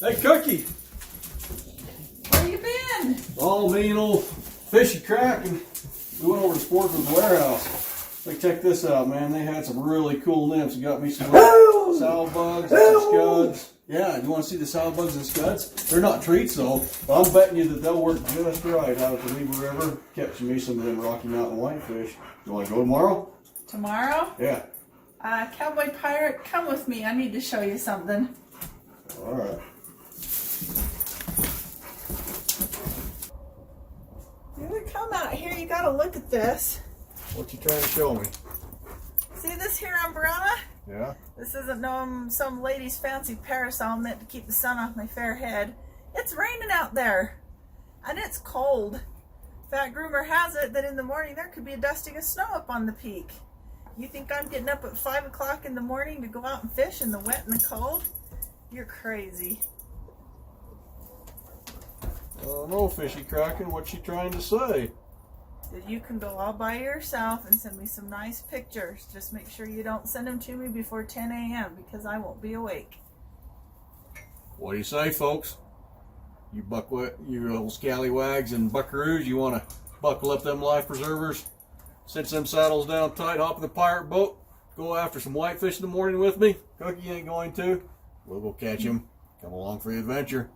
Hey, Cookie. Where you been? Oh, me and old Fishy-Kraken. We went over to Sportsman's warehouse. Like, check this out, man. They had some really cool nymphs. You got me some sowbugs and some scuds. Yeah, you want to see the sowbugs and scuds? They're not treats, though. But I'm betting you that they'll work just right out at the Weber River, catching me some of them Rocky Mountain whitefish. You want to go tomorrow? Tomorrow? Yeah. Cowboy-Pirate, come with me. I need to show you something. All right. You come out here, you gotta look at this. What you trying to show me? See this here umbrella? Yeah. This isn't some lady's fancy parasol meant to keep the sun off my fair head. It's raining out there, and it's cold. Fat groomer has it that in the morning there could be a dusting of snow up on the peak. You think I'm getting up at 5 o'clock in the morning to go out and fish in the wet and the cold? You're crazy. No, Fishy-Kraken, what's she trying to say? That you can go all by yourself and send me some nice pictures. Just make sure you don't send them to me before 10 a.m. because I won't be awake. What do you say, folks? You little scallywags and buckaroos, you want to buckle up them life preservers, cinch them saddles down tight, hop in the pirate boat, go after some whitefish in the morning with me? Cookie ain't going to. We'll go catch him. Come along for the adventure.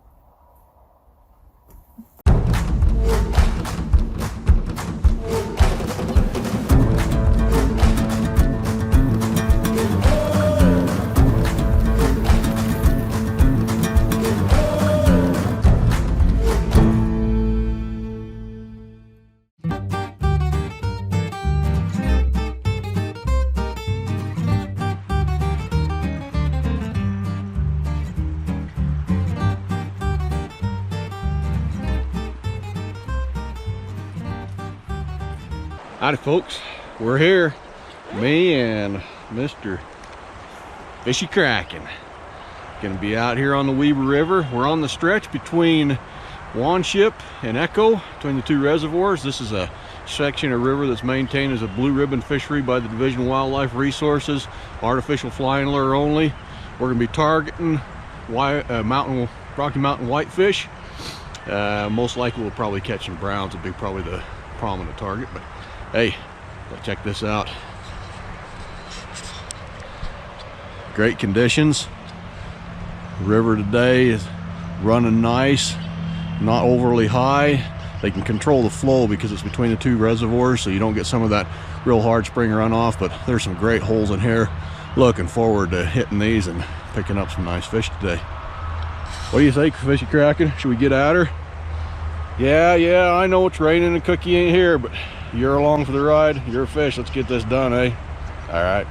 Howdy folks, we're here, me and Mr. Fishy-Kraken. Gonna be out here on the Weber River. We're on the stretch between Wanship and Echo, between the two reservoirs. This is a section of river that's maintained as a blue ribbon fishery by the Division of Wildlife Resources, artificial flying lure only. We're gonna be targeting Rocky Mountain whitefish. Most likely we'll probably catch some browns, would be probably the prominent target, but hey, check this out. Great conditions. River today is running nice, not overly high. They can control the flow because it's between the two reservoirs, so you don't get some of that real hard spring runoff, but there's some great holes in here. Looking forward to hitting these and picking up some nice fish today. What do you think, Fishy-Kraken? Should we get at her? Yeah, I know it's raining and Cookie ain't here, but you're along for the ride. You're a fish. Let's get this done, eh? All right.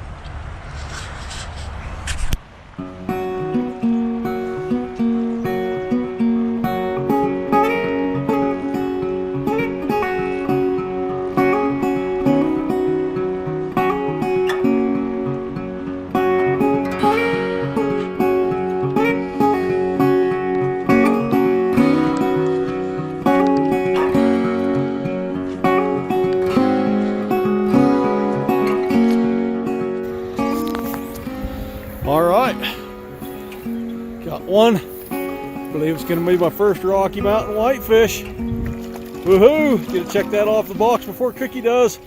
Got one. I believe it's going to be my first Rocky Mountain whitefish. Woohoo! Gonna check that off the box before Cookie does.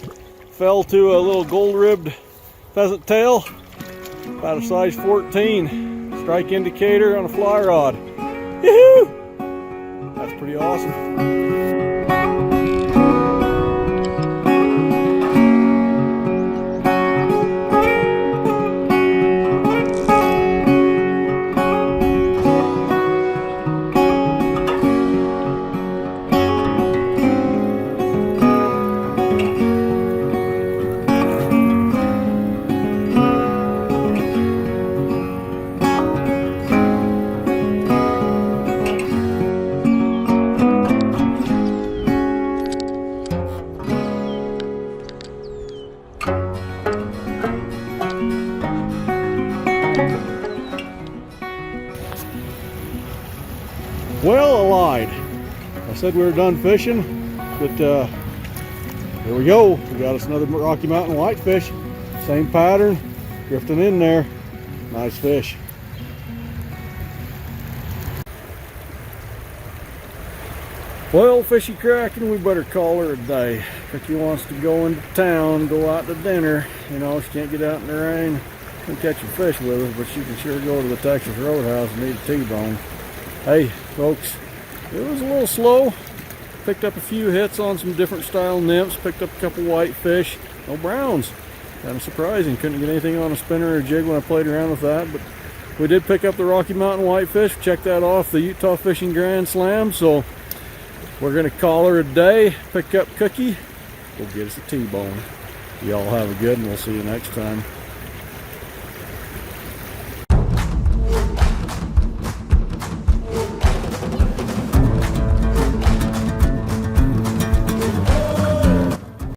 Fell to a little gold-ribbed pheasant tail, about a size 14. Strike indicator on a fly rod. Yoo-hoo! That's pretty awesome. Well allied. I said we were done fishing, but here we go. We got us another Rocky Mountain whitefish. Same pattern, drifting in there. Nice fish. Well, Fishy-Kraken, we better call her a day. Cookie wants to go into town, go out to dinner. You know, she can't get out in the rain and catch a fish with us, but she can sure go to the Texas Roadhouse and eat a T-bone. Hey, folks, it was a little slow. Picked up a few hits on some different style nymphs, picked up a couple whitefish, no browns. Kind of surprising, couldn't get anything on a spinner or a jig when I played around with that, but we did pick up the Rocky Mountain whitefish. Check that off the Utah Fishing Grand Slam, so we're gonna call her a day, pick up Cookie, go get us a T-bone. Y'all have a good one, we'll see you next time.